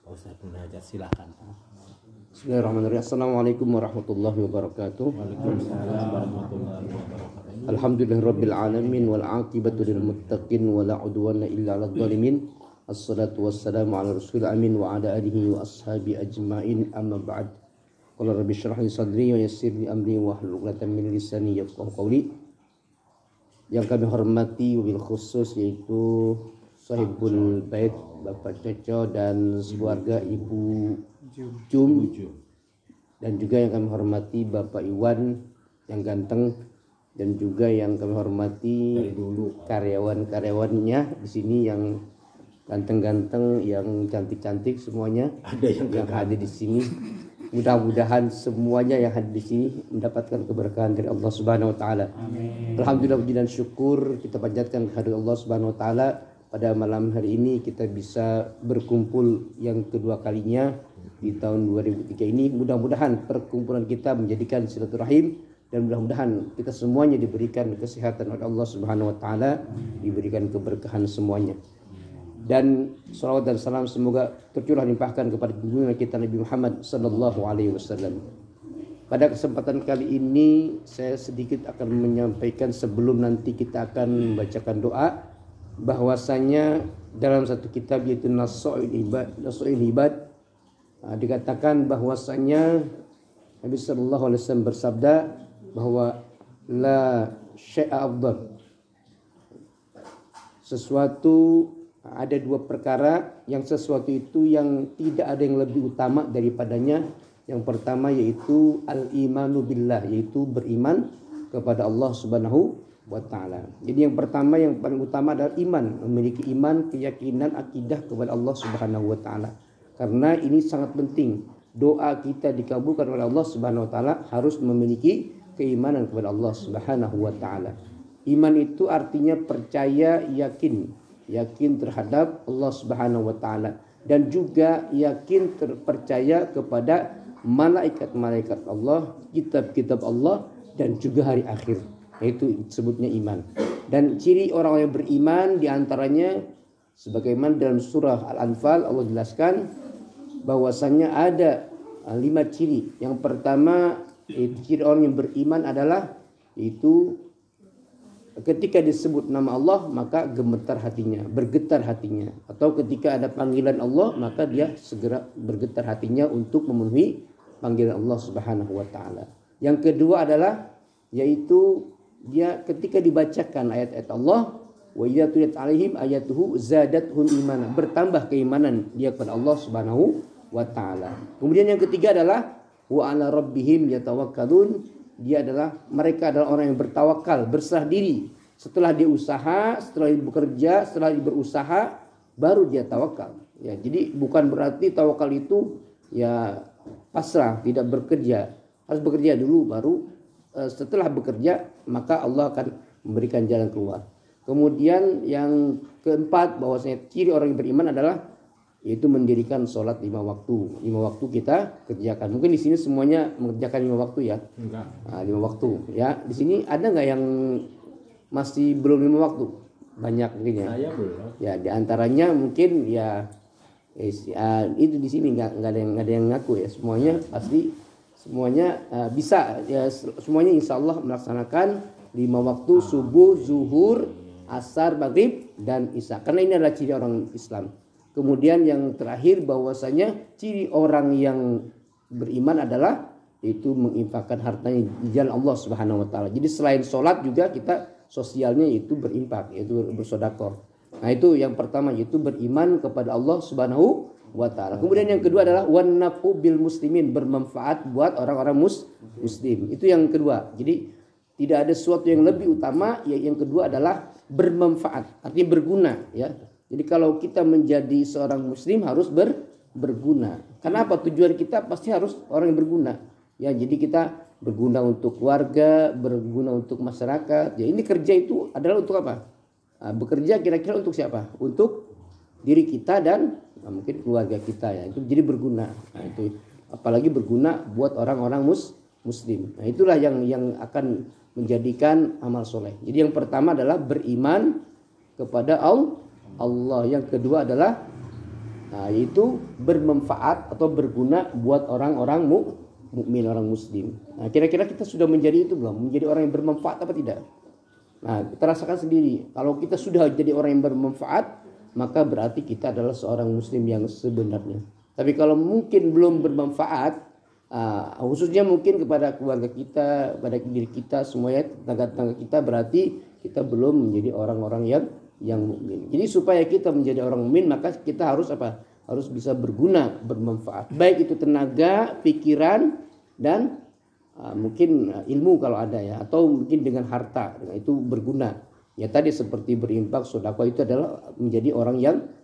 Pak Ustaz Munajat, silakan. Bismillahirrahmanirrahim. Assalamualaikum warahmatullahi wabarakatuh. Waalaikumsalam warahmatullahi wabarakatuh. Alhamdulillahirabbil alamin wal aqibatu lil muttaqin wa la udwana illa 'alal zalimin. Assalatu wassalamu ala rasulil amin wa ala alihi wa ashabi ajmain. Amma ba'd. Qala rabbi shrah li sadri wa yassir li amri wa hlul 'uqdatam min lisani yafqahu qawli. Yang kami hormati wabil khusus yaitu sahibul bait Bapak Coco dan keluarga Ibu Jum, dan juga yang kami hormati Bapak Iwan yang ganteng, dan juga yang kami hormati karyawan-karyawannya di sini yang ganteng-ganteng, yang cantik-cantik semuanya Ada yang hadir di sini. Mudah-mudahan semuanya yang hadir di sini mendapatkan keberkahan dari Allah Subhanahu wa taala. Alhamdulillah, puji dan syukur kita panjatkan kehadirat Allah Subhanahu wa taala. Pada malam hari ini kita bisa berkumpul yang kedua kalinya di tahun 2003 ini. Mudah-mudahan perkumpulan kita menjadikan silaturahim, dan mudah-mudahan kita semuanya diberikan kesehatan oleh Allah Subhanahu wa taala, diberikan keberkahan semuanya. Dan salawat dan salam semoga tercurah limpahkan kepada junjungan kita Nabi Muhammad sallallahu alaihi wasallam. Pada kesempatan kali ini saya sedikit akan menyampaikan sebelum nanti kita akan membacakan doa, bahwasanya dalam satu kitab yaitu Nasha'ul Ibad dikatakan bahwasanya Nabi sallallahu alaihi wasallam bersabda bahwa la syai'a afdal, sesuatu ada dua perkara yang sesuatu itu yang tidak ada yang lebih utama daripadanya. Yang pertama yaitu al-imanu billah, yaitu beriman kepada Allah Subhanahu wa taala. Jadi yang pertama yang paling utama adalah iman, memiliki iman, keyakinan, akidah kepada Allah Subhanahu wa taala. Karena ini sangat penting. Doa kita dikabulkan oleh Allah Subhanahu wa taala harus memiliki keimanan kepada Allah Subhanahu wa taala. Iman itu artinya percaya, yakin terhadap Allah Subhanahu wa taala, dan juga yakin terpercaya kepada malaikat-malaikat Allah, kitab-kitab Allah, dan juga hari akhir. Itu disebutnya iman. Dan ciri orang yang beriman diantaranya sebagaimana dalam surah Al-Anfal Allah jelaskan bahwasanya ada 5 ciri. Yang pertama ciri orang yang beriman adalah itu ketika disebut nama Allah maka gemetar hatinya, bergetar hatinya. Atau ketika ada panggilan Allah maka dia segera bergetar hatinya untuk memenuhi panggilan Allah Subhanahu wa taala. Yang kedua adalah yaitu dia ketika dibacakan ayat-ayat Allah, wa idza tuliyat alaihim ayatuhu zadatuhum imana, bertambah keimanan dia kepada Allah Subhanahu wa taala. Kemudian yang ketiga adalah wa ala rabbihim yatawakkalun, dia adalah mereka adalah orang yang bertawakal, berserah diri. Setelah dia usaha, setelah dia bekerja, setelah dia berusaha, baru dia tawakal. Ya, jadi bukan berarti tawakal itu ya pasrah, tidak bekerja. Harus bekerja dulu, baru setelah bekerja maka Allah akan memberikan jalan keluar. Kemudian yang keempat bahwasanya ciri orang yang beriman adalah yaitu mendirikan sholat 5 waktu. 5 waktu kita kerjakan. Mungkin di sini semuanya mengerjakan 5 waktu ya. Enggak. 5 waktu ya. Di sini ada nggak yang masih belum 5 waktu? Banyak mungkin ya. Saya belum. Ya di antaranya mungkin ya itu di sini nggak ada yang ngaku ya. Semuanya pasti semuanya bisa ya, semuanya insya Allah melaksanakan 5 waktu subuh, zuhur, asar, maghrib, dan isya. Karena ini adalah ciri orang Islam. Kemudian yang terakhir bahwasanya ciri orang yang beriman adalah itu menginfakkan hartanya di jalan Allah Subhanahu wa taala. Jadi selain sholat juga kita sosialnya itu berinfak, yaitu bersedekah. Nah itu yang pertama, yaitu beriman kepada Allah Subhanahu wa taala. Kemudian yang kedua adalah wan nafu bil muslimin, bermanfaat buat orang-orang muslim. Itu yang kedua. Jadi tidak ada sesuatu yang lebih utama, ya yang kedua adalah bermanfaat, artinya berguna ya. Jadi kalau kita menjadi seorang muslim harus berguna. Karena apa? Tujuan kita pasti harus orang yang berguna. Ya, jadi kita berguna untuk keluarga, berguna untuk masyarakat. Ya, ini kerja itu adalah untuk apa? Bekerja kira-kira untuk siapa? Untuk diri kita dan mungkin keluarga kita ya. Itu jadi berguna. Nah, itu apalagi berguna buat orang-orang muslim. Nah, itulah yang akan menjadikan amal soleh. Jadi yang pertama adalah beriman kepada Allah. Yang kedua adalah Nah, yaitu bermanfaat atau berguna buat orang-orang mukmin, orang muslim. Nah, kira-kira kita sudah menjadi itu belum? Menjadi orang yang bermanfaat apa tidak? Nah, kita rasakan sendiri. Kalau kita sudah jadi orang yang bermanfaat, maka berarti kita adalah seorang muslim yang sebenarnya. Tapi kalau mungkin belum bermanfaat, khususnya mungkin kepada keluarga kita, pada diri kita semuanya, tetangga-tetangga kita, berarti kita belum menjadi orang-orang yang mukmin. Jadi supaya kita menjadi orang mukmin, maka kita harus apa? Harus bisa berguna, bermanfaat. Baik itu tenaga, pikiran, dan mungkin ilmu kalau ada ya, atau mungkin dengan harta. Nah, itu berguna. Ya tadi seperti berinfak, sedekah, itu adalah menjadi orang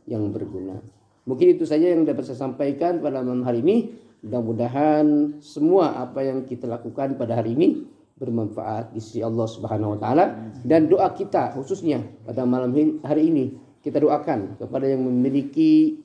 yang berguna. Mungkin itu saja yang dapat saya sampaikan pada malam hari ini. Mudah-mudahan semua apa yang kita lakukan pada hari ini bermanfaat di sisi Allah Subhanahu wa taala, dan doa kita khususnya pada malam hari ini kita doakan kepada yang memiliki